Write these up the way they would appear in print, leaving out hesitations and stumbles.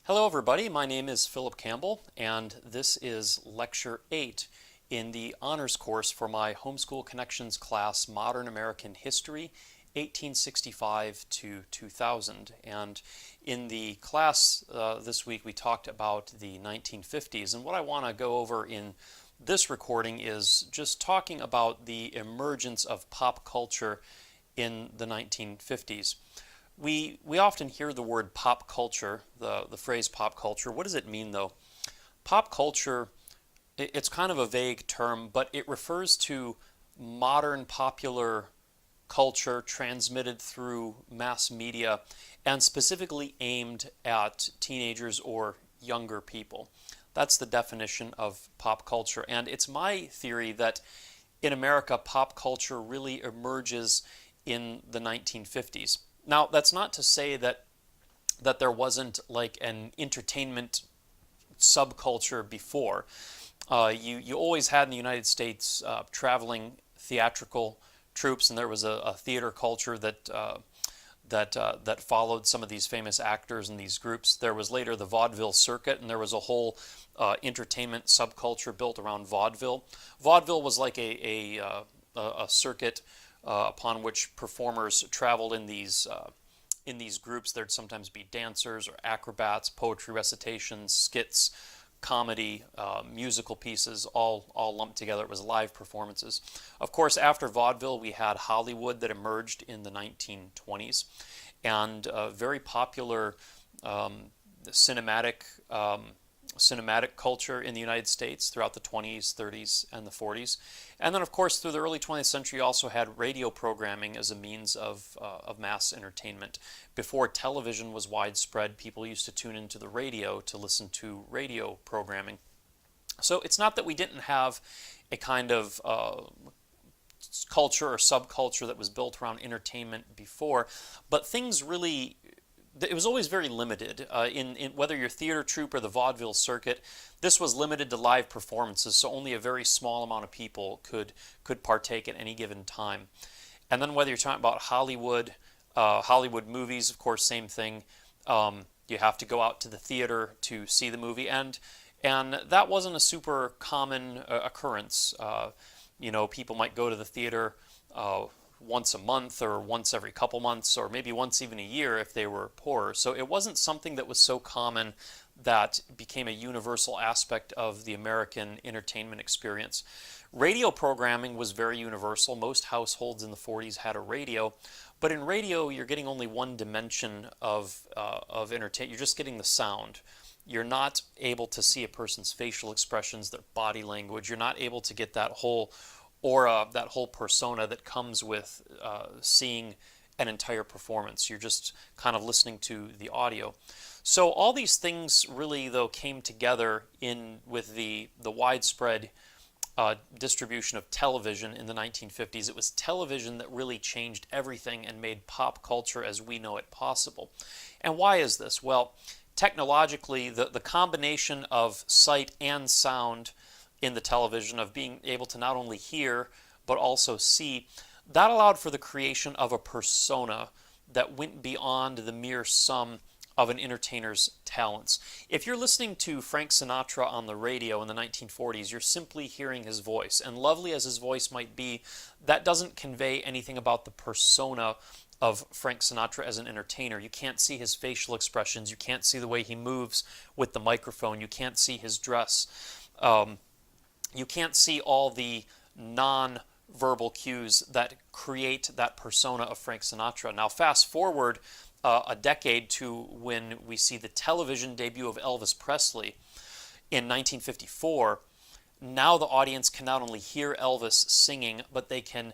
Hello everybody, my name is Philip Campbell and this is Lecture 8 in the honors course for my Homeschool Connections class, Modern American History, 1865 to 2000. And in the class this week we talked about the 1950s, and what I want to go over in this recording is just talking about the emergence of pop culture in the 1950s. We often hear the word pop culture, the phrase pop culture. What does it mean though? Pop culture, it's kind of a vague term, but it refers to modern popular culture transmitted through mass media and specifically aimed at teenagers or younger people. That's the definition of pop culture. And it's my theory that in America, pop culture really emerges in the 1950s. Now, that's not to say that there wasn't like an entertainment subculture before. You always had in the United States traveling theatrical troupes, and there was a theater culture that followed some of these famous actors and these groups. There was later the Vaudeville Circuit, and there was a whole entertainment subculture built around vaudeville. Vaudeville was like a circuit upon which performers traveled in these groups. There'd sometimes be dancers or acrobats, poetry recitations, skits, comedy, musical pieces, all lumped together. It was live performances. Of course, after vaudeville, we had Hollywood that emerged in the 1920s, and very popular cinematic culture in the United States throughout the 20s, 30s, and the 40s. And then, of course, through the early 20th century, you also had radio programming as a means of mass entertainment. Before television was widespread, people used to tune into the radio to listen to radio programming. So it's not that we didn't have a kind of culture or subculture that was built around entertainment before, but things really, it was always very limited. In whether your theater troupe or the vaudeville circuit, this was limited to live performances, so only a very small amount of people could partake at any given time. And then whether you're talking about Hollywood movies, of course, same thing. You have to go out to the theater to see the movie, and that wasn't a super common occurrence. People might go to the theater once a month or once every couple months or maybe once even a year if they were poorer. So it wasn't something that was so common that became a universal aspect of the American entertainment experience. Radio programming was very universal. Most households in the 40s had a radio, but in radio you're getting only one dimension of entertainment. You're just getting the sound. You're not able to see a person's facial expressions, their body language. You're not able to get that whole aura, that whole persona that comes with seeing an entire performance. You're just kind of listening to the audio. So all these things really, though, came together with the widespread distribution of television in the 1950s. It was television that really changed everything and made pop culture as we know it possible. And why is this? Well, technologically, the combination of sight and sound in the television, of being able to not only hear but also see, that allowed for the creation of a persona that went beyond the mere sum of an entertainer's talents. If you're listening to Frank Sinatra on the radio in the 1940s, you're simply hearing his voice, and lovely as his voice might be, that doesn't convey anything about the persona of Frank Sinatra as an entertainer. You can't see his facial expressions, you can't see the way he moves with the microphone, you can't see his dress. You can't see all the non-verbal cues that create that persona of Frank Sinatra. Now, fast forward a decade to when we see the television debut of Elvis Presley in 1954. Now the audience can not only hear Elvis singing, but they can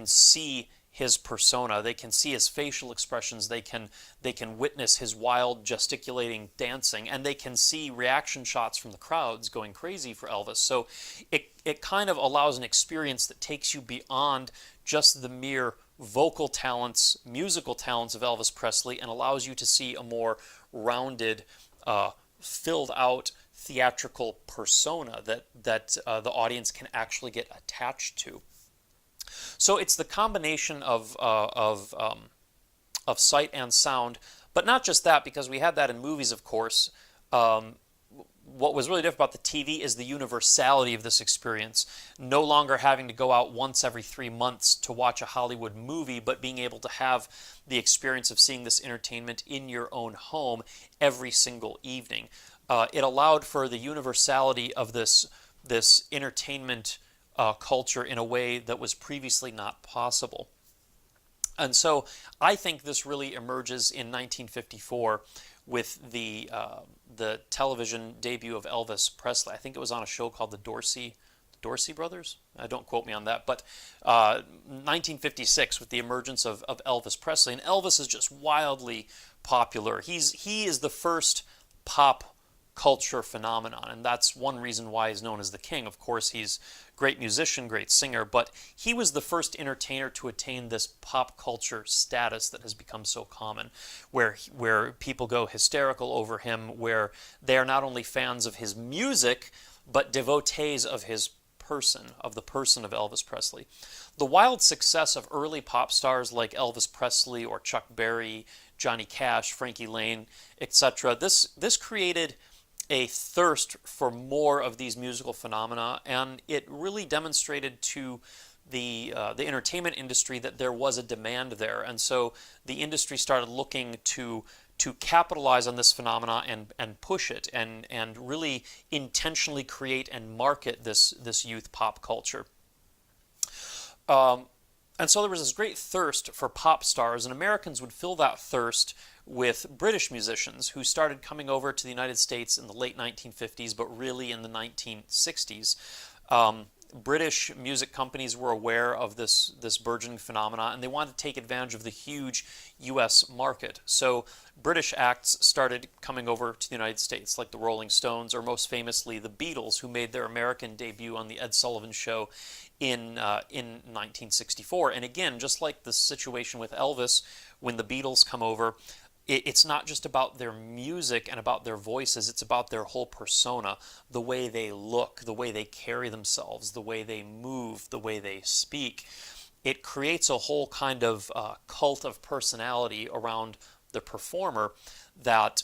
see his persona. They can see his facial expressions. They can witness his wild gesticulating dancing, and they can see reaction shots from the crowds going crazy for Elvis. So it kind of allows an experience that takes you beyond just the mere vocal talents, musical talents of Elvis Presley, and allows you to see a more rounded, filled out theatrical persona that the audience can actually get attached to. So it's the combination of sight and sound, But not just that, because we had that in movies, of course. Um, what was really different about the TV is the universality of this experience. No longer having to go out once every 3 months to watch a Hollywood movie, but being able to have the experience of seeing this entertainment in your own home every single evening. It allowed for the universality of this entertainment culture in a way that was previously not possible. And so I think this really emerges in 1954 with the television debut of Elvis Presley. I think it was on a show called the Dorsey Brothers. Don't quote me on that, but 1956 with the emergence of Elvis Presley, and Elvis is just wildly popular. He is the first pop culture phenomenon, and that's one reason why he's known as the king. Of course, he's a great musician, great singer, but he was the first entertainer to attain this pop culture status that has become so common, where people go hysterical over him, where they are not only fans of his music, but devotees of his person, of the person of Elvis Presley. The wild success of early pop stars like Elvis Presley or Chuck Berry, Johnny Cash, Frankie Lane, etc., this created a thirst for more of these musical phenomena, and it really demonstrated to the entertainment industry that there was a demand there, and so the industry started looking to capitalize on this phenomena and push it and really intentionally create and market this youth pop culture. And so there was this great thirst for pop stars, and Americans would fill that thirst with British musicians who started coming over to the United States in the late 1950s, but really in the 1960s. British music companies were aware of this burgeoning phenomena, and they wanted to take advantage of the huge U.S. market. So British acts started coming over to the United States, like the Rolling Stones, or most famously the Beatles, who made their American debut on the Ed Sullivan Show in 1964. And again, just like the situation with Elvis, when the Beatles come over, it's not just about their music and about their voices, it's about their whole persona, the way they look, the way they carry themselves, the way they move, the way they speak. It creates a whole kind of cult of personality around the performer that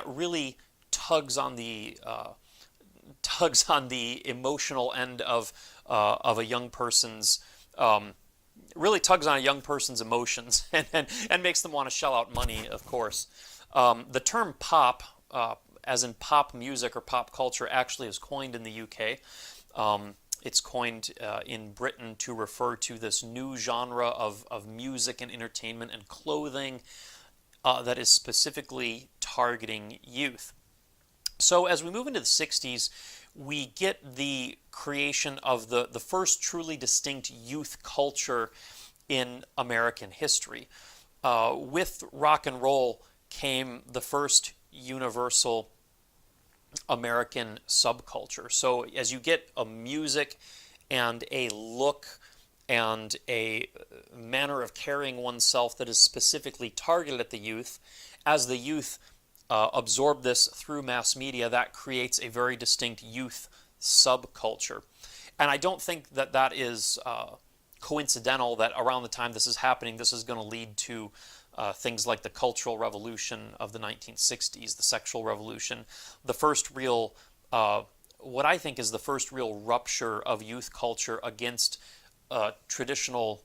really tugs on the emotional end of a young person's really tugs on a young person's emotions and makes them want to shell out money, of course. The term pop, as in pop music or pop culture, actually is coined in the UK. It's coined in Britain to refer to this new genre of music and entertainment and clothing that is specifically targeting youth. So as we move into the 60s, we get the creation of the first truly distinct youth culture in American history. With rock and roll came the first universal American subculture. So as you get a music and a look and a manner of carrying oneself that is specifically targeted at the youth, as the youth absorb this through mass media, that creates a very distinct youth subculture. And I don't think that is coincidental that around the time this is happening, this is going to lead to things like the Cultural Revolution of the 1960s, the Sexual Revolution, the first real, what I think is the first real rupture of youth culture against traditional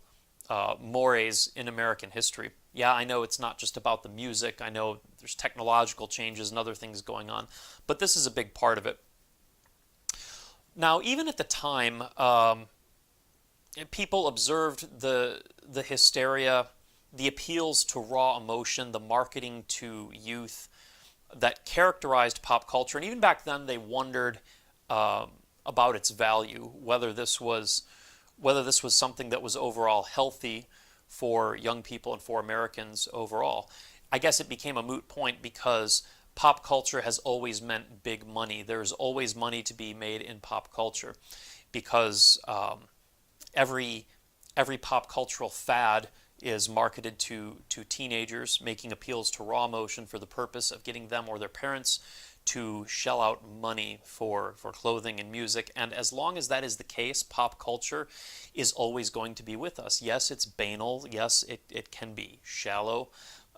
mores in American history. Yeah, I know it's not just about the music. I know there's technological changes and other things going on, but this is a big part of it. Now, even at the time, people observed the hysteria, the appeals to raw emotion, the marketing to youth that characterized pop culture, and even back then they wondered about its value, whether this was something that was overall healthy for young people and for Americans overall. I guess it became a moot point because pop culture has always meant big money. There's always money to be made in pop culture because every pop cultural fad is marketed to teenagers, making appeals to raw emotion for the purpose of getting them or their parents to shell out money for clothing and music. And as long as that is the case, pop culture is always going to be with us. Yes, it's banal. Yes, it can be shallow.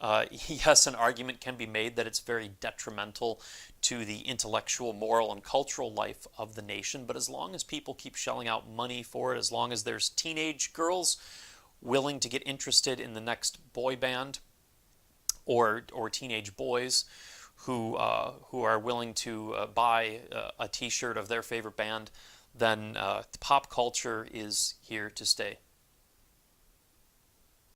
Yes, an argument can be made that it's very detrimental to the intellectual, moral, and cultural life of the nation, but as long as people keep shelling out money for it, as long as there's teenage girls willing to get interested in the next boy band, or teenage boys who are willing to buy a T-shirt of their favorite band, then pop culture is here to stay.